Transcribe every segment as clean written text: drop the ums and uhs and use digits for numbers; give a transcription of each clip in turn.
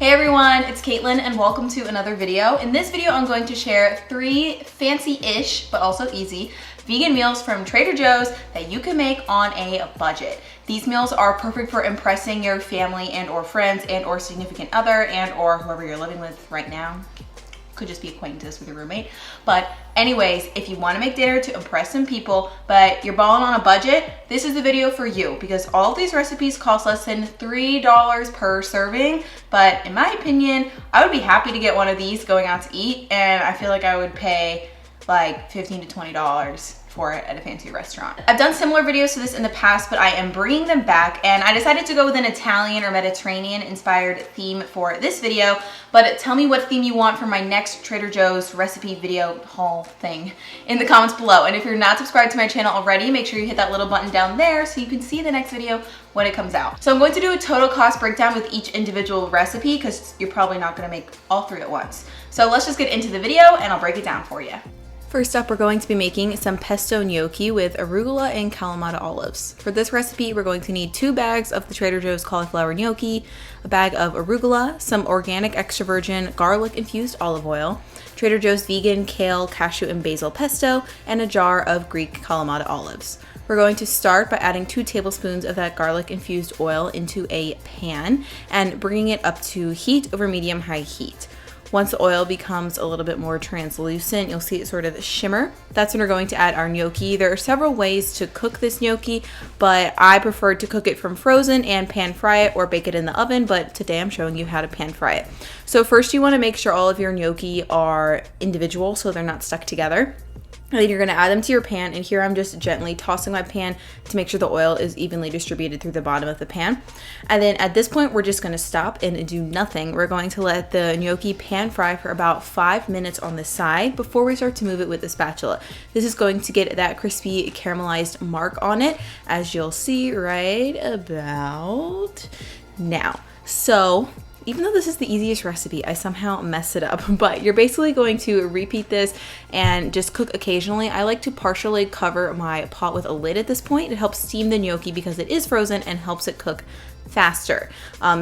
Hey everyone, it's Caitlin and welcome to another video. In this video, I'm going to share 3 fancy-ish, but also easy, vegan meals from Trader Joe's that you can make on a budget. These meals are perfect for impressing your family and or friends and or significant other and or whoever you're living with right now. Could just be acquaintances with your roommate. But anyways, if you want to make dinner to impress some people, but you're balling on a budget, this is the video for you because all of these recipes cost less than $3 per serving. But in my opinion, I would be happy to get one of these going out to eat, and I feel like I would pay like $15 to $20 for it at a fancy restaurant. I've done similar videos to this in the past, but I am bringing them back, and I decided to go with an Italian or Mediterranean inspired theme for this video. But tell me what theme you want for my next Trader Joe's recipe video haul thing in the comments below. And if you're not subscribed to my channel already, make sure you hit that little button down there so you can see the next video when it comes out. So I'm going to do a total cost breakdown with each individual recipe because you're probably not gonna make all 3 at once. So let's just get into the video and I'll break it down for you. First up, we're going to be making some pesto gnocchi with arugula and Kalamata olives. For this recipe, we're going to need 2 bags of the Trader Joe's cauliflower gnocchi, a bag of arugula, some organic extra virgin garlic infused olive oil, Trader Joe's vegan kale, cashew, and basil pesto, and a jar of Greek Kalamata olives. We're going to start by adding 2 tablespoons of that garlic infused oil into a pan and bringing it up to heat over medium-high heat. Once the oil becomes a little bit more translucent, you'll see it sort of shimmer. That's when we're going to add our gnocchi. There are several ways to cook this gnocchi, but I prefer to cook it from frozen and pan fry it or bake it in the oven, but today I'm showing you how to pan fry it. So first you want to make sure all of your gnocchi are individual so they're not stuck together. And then you're going to add them to your pan, and here I'm just gently tossing my pan to make sure the oil is evenly distributed through the bottom of the pan. And then at this point, we're just going to stop and do nothing. We're going to let the gnocchi pan fry for about 5 minutes on the side before we start to move it with the spatula. This is going to get that crispy caramelized mark on it, as you'll see right about now. So even though this is the easiest recipe, I somehow mess it up, but you're basically going to repeat this and just cook occasionally. I like to partially cover my pot with a lid at this point. It helps steam the gnocchi because it is frozen and helps it cook faster.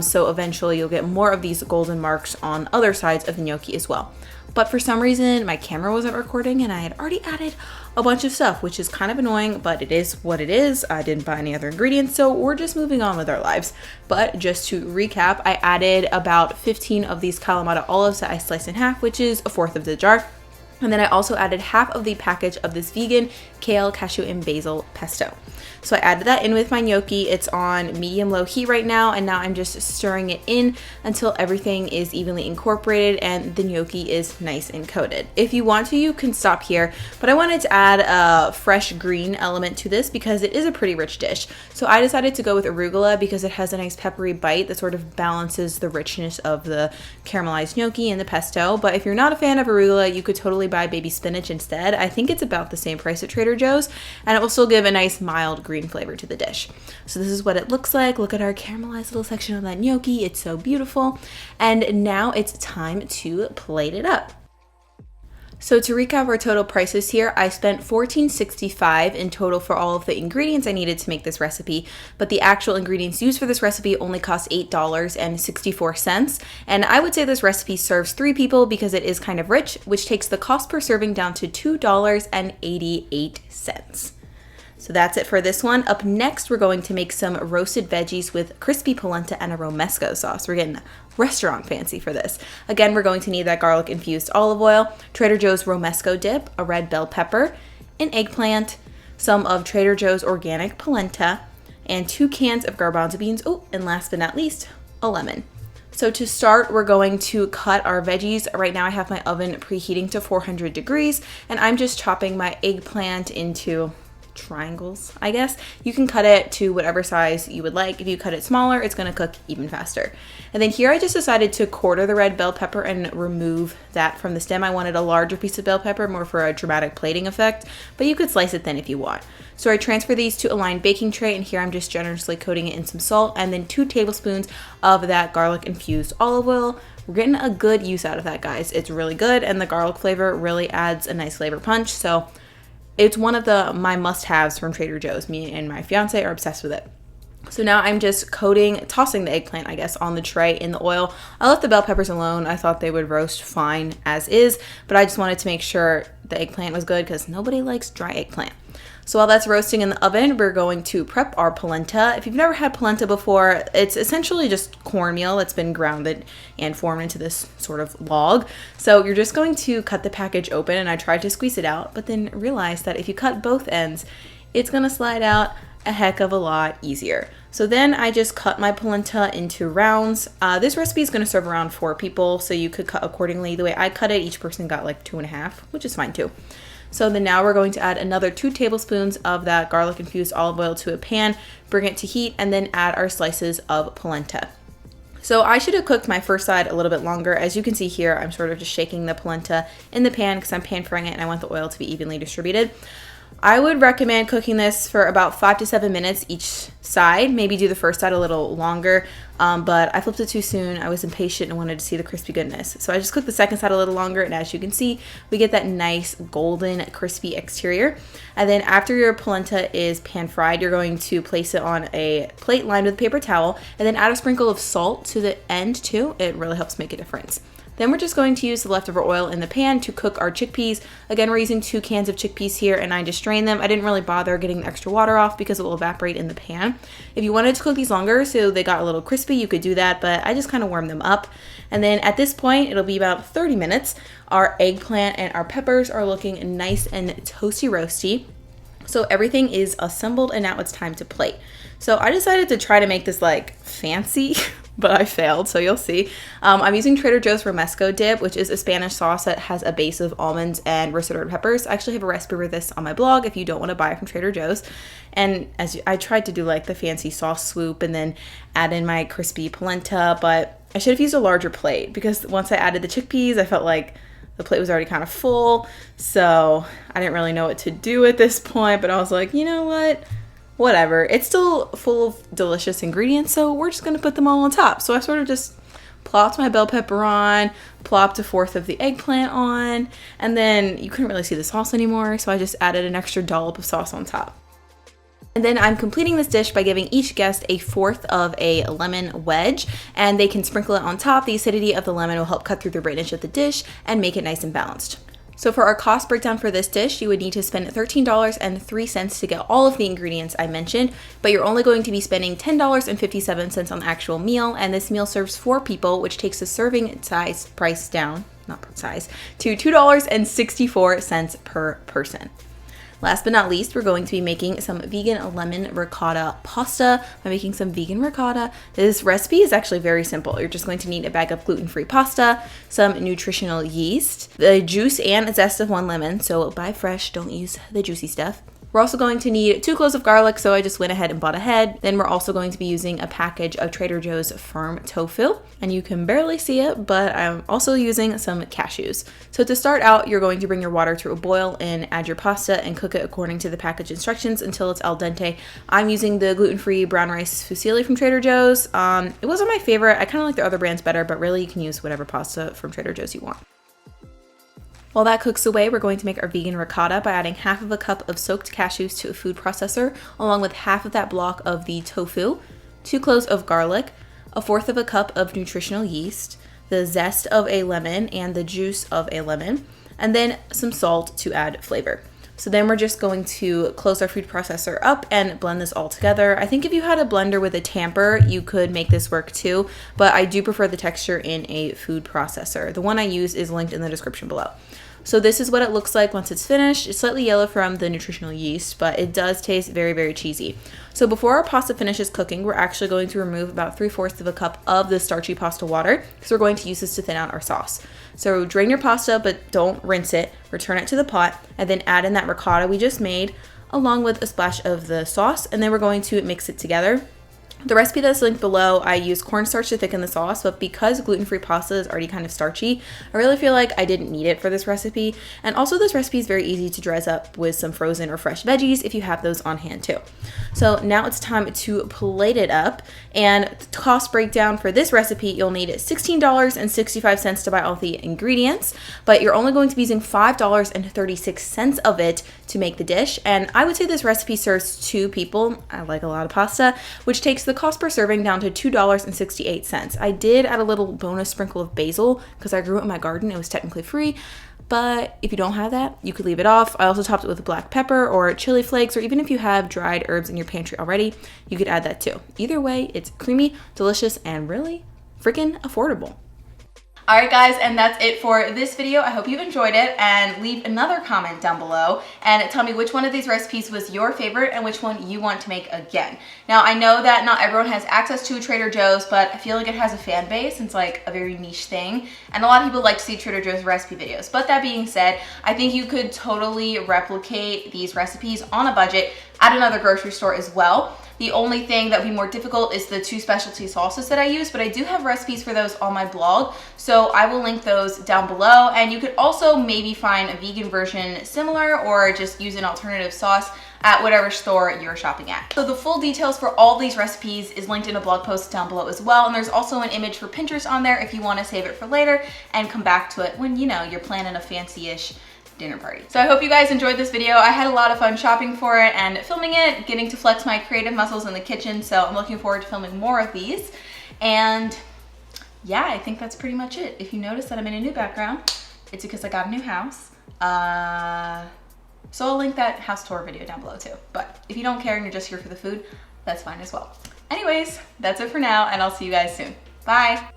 So eventually you'll get more of these golden marks on other sides of the gnocchi as well. But for some reason, my camera wasn't recording and I had already added a bunch of stuff, which is kind of annoying, but it is what it is. I didn't buy any other ingredients, so we're just moving on with our lives. But just to recap, I added about 15 of these Kalamata olives that I sliced in half, which is 1/4 of the jar. And then I also added half of the package of this vegan kale, cashew, and basil pesto. So I added that in with my gnocchi. It's on medium-low heat right now, and now I'm just stirring it in until everything is evenly incorporated and the gnocchi is nice and coated. If you want to, you can stop here, but I wanted to add a fresh green element to this because it is a pretty rich dish. So I decided to go with arugula because it has a nice peppery bite that sort of balances the richness of the caramelized gnocchi and the pesto. But if you're not a fan of arugula, you could totally buy baby spinach instead. I think it's about the same price at Trader Joe's, and it will still give a nice mild green flavor to the dish. So this is what it looks like. Look at our caramelized little section of that gnocchi. It's so beautiful. And now it's time to plate it up. So to recap our total prices here, I spent $14.65 in total for all of the ingredients I needed to make this recipe, but the actual ingredients used for this recipe only cost $8.64. And I would say this recipe serves 3 people because it is kind of rich, which takes the cost per serving down to $2.88. So that's it for this one. Up next, we're going to make some roasted veggies with crispy polenta and a Romesco sauce. We're getting restaurant fancy for this. Again, we're going to need that garlic infused olive oil, Trader Joe's Romesco dip, a red bell pepper, an eggplant, some of Trader Joe's organic polenta, and 2 cans of garbanzo beans. Oh, and last but not least, a lemon. So to start, we're going to cut our veggies. Right now I have my oven preheating to 400 degrees, and I'm just chopping my eggplant into triangles, I guess. You can cut it to whatever size you would like. If you cut it smaller, it's going to cook even faster. And then here I just decided to quarter the red bell pepper and remove that from the stem. I wanted a larger piece of bell pepper, more for a dramatic plating effect, but you could slice it thin if you want. So I transfer these to a lined baking tray, and here I'm just generously coating it in some salt and then 2 tablespoons of that garlic infused olive oil. We're getting a good use out of that, guys. It's really good, and the garlic flavor really adds a nice flavor punch. So it's one of my must-haves from Trader Joe's. Me and my fiance are obsessed with it. So now I'm just tossing the eggplant, I guess, on the tray in the oil. I left the bell peppers alone. I thought they would roast fine as is, but I just wanted to make sure the eggplant was good because nobody likes dry eggplant. So while that's roasting in the oven, we're going to prep our polenta. If you've never had polenta before, it's essentially just cornmeal that's been grounded and formed into this sort of log. So you're just going to cut the package open, and I tried to squeeze it out, but then realized that if you cut both ends, it's gonna slide out a heck of a lot easier. So then I just cut my polenta into rounds. This recipe is going to serve around 4 people, so you could cut accordingly. The way I cut it, each person got like 2.5, which is fine too. So then now we're going to add another 2 tablespoons of that garlic infused olive oil to a pan, bring it to heat, and then add our slices of polenta. So I should have cooked my first side a little bit longer. As you can see here, I'm sort of just shaking the polenta in the pan because I'm pan frying it and I want the oil to be evenly distributed. I would recommend cooking this for about 5 to 7 minutes each side. Maybe do the first side a little longer, but I flipped it too soon. I was impatient and wanted to see the crispy goodness. So I just cooked the second side a little longer, and as you can see, we get that nice golden crispy exterior. And then after your polenta is pan fried, you're going to place it on a plate lined with a paper towel, and then add a sprinkle of salt to the end too. It really helps make a difference. Then we're just going to use the leftover oil in the pan to cook our chickpeas. Again, we're using 2 cans of chickpeas here, and I just drained them. I didn't really bother getting the extra water off because it will evaporate in the pan. If you wanted to cook these longer so they got a little crispy, you could do that, but I just kind of warmed them up. And then at this point, it'll be about 30 minutes. Our eggplant and our peppers are looking nice and toasty roasty. So everything is assembled, and now it's time to plate. So I decided to try to make this like fancy, but I failed, so you'll see. I'm using Trader Joe's Romesco dip, which is a Spanish sauce that has a base of almonds and roasted red peppers. I actually have a recipe for this on my blog if you don't want to buy it from Trader Joe's. And I tried to do like the fancy sauce swoop and then add in my crispy polenta, but I should have used a larger plate because once I added the chickpeas, I felt like the plate was already kind of full, so I didn't really know what to do at this point, but I was like, you know what? Whatever. It's still full of delicious ingredients, so we're just going to put them all on top. So I sort of just plopped my bell pepper on, plopped 1/4 of the eggplant on, and then you couldn't really see the sauce anymore, so I just added an extra dollop of sauce on top. And then I'm completing this dish by giving each guest 1/4 of a lemon wedge, and they can sprinkle it on top. The acidity of the lemon will help cut through the redness of the dish and make it nice and balanced. So for our cost breakdown for this dish, you would need to spend $13.03 to get all of the ingredients I mentioned, but you're only going to be spending $10.57 on the actual meal, and this meal serves 4 people, which takes the serving size price down, to $2.64 per person. Last but not least, we're going to be making some vegan lemon ricotta pasta. I'm making some vegan ricotta. This recipe is actually very simple. You're just going to need a bag of gluten-free pasta, some nutritional yeast, the juice and zest of 1 lemon, so buy fresh, don't use the juicy stuff. We're also going to need 2 cloves of garlic, so I just went ahead and bought a head. Then we're also going to be using a package of Trader Joe's firm tofu, and you can barely see it, but I'm also using some cashews. So to start out, you're going to bring your water to a boil and add your pasta and cook it according to the package instructions until it's al dente. I'm using the gluten-free brown rice fusilli from Trader Joe's. It wasn't my favorite. I kind of like the other brands better, but really you can use whatever pasta from Trader Joe's you want. While that cooks away, we're going to make our vegan ricotta by adding 1/2 cup of soaked cashews to a food processor, along with 1/2 of that block of the tofu, 2 cloves of garlic, 1/4 cup of nutritional yeast, the zest of a lemon and the juice of a lemon, and then some salt to add flavor. So then we're just going to close our food processor up and blend this all together. I think if you had a blender with a tamper, you could make this work too, but I do prefer the texture in a food processor. The one I use is linked in the description below. So this is what it looks like once it's finished. It's slightly yellow from the nutritional yeast, but it does taste very, very cheesy. So before our pasta finishes cooking, we're actually going to remove about 3/4 cup of the starchy pasta water because we're going to use this to thin out our sauce. So drain your pasta, but don't rinse it. Return it to the pot and then add in that ricotta we just made along with a splash of the sauce, and then we're going to mix it together. The recipe that's linked below, I use cornstarch to thicken the sauce, but because gluten-free pasta is already kind of starchy, I really feel like I didn't need it for this recipe. And also this recipe is very easy to dress up with some frozen or fresh veggies if you have those on hand too. So now it's time to plate it up. And cost breakdown for this recipe, you'll need $16.65 to buy all the ingredients, but you're only going to be using $5.36 of it to make the dish. And I would say this recipe serves 2 people. I like a lot of pasta, which takes the cost per serving down to $2.68. I did add a little bonus sprinkle of basil because I grew it in my garden. It was technically free. But if you don't have that, you could leave it off. I also topped it with black pepper or chili flakes, or even if you have dried herbs in your pantry already, you could add that too. Either way, it's creamy, delicious, and really freaking affordable. All right, guys, and that's it for this video. I hope you enjoyed it, and leave another comment down below and tell me which one of these recipes was your favorite and which one you want to make again. Now, I know that not everyone has access to Trader Joe's, but I feel like it has a fan base. It's like a very niche thing, and a lot of people like to see Trader Joe's recipe videos. But that being said, I think you could totally replicate these recipes on a budget at another grocery store as well. The only thing that would be more difficult is the 2 specialty sauces that I use, but I do have recipes for those on my blog, so I will link those down below. And you could also maybe find a vegan version similar, or just use an alternative sauce at whatever store you're shopping at. So the full details for all these recipes is linked in a blog post down below as well, and there's also an image for Pinterest on there if you want to save it for later and come back to it when, you know, you're planning a fancy-ish dinner party. So I hope you guys enjoyed this video. I had a lot of fun shopping for it and filming it, getting to flex my creative muscles in the kitchen, so I'm looking forward to filming more of these. And yeah, I think that's pretty much it. If you notice that I'm in a new background, it's because I got a new house. So I'll link that house tour video down below too. But if you don't care and you're just here for the food, that's fine as well. Anyways, that's it for now, and I'll see you guys soon. Bye.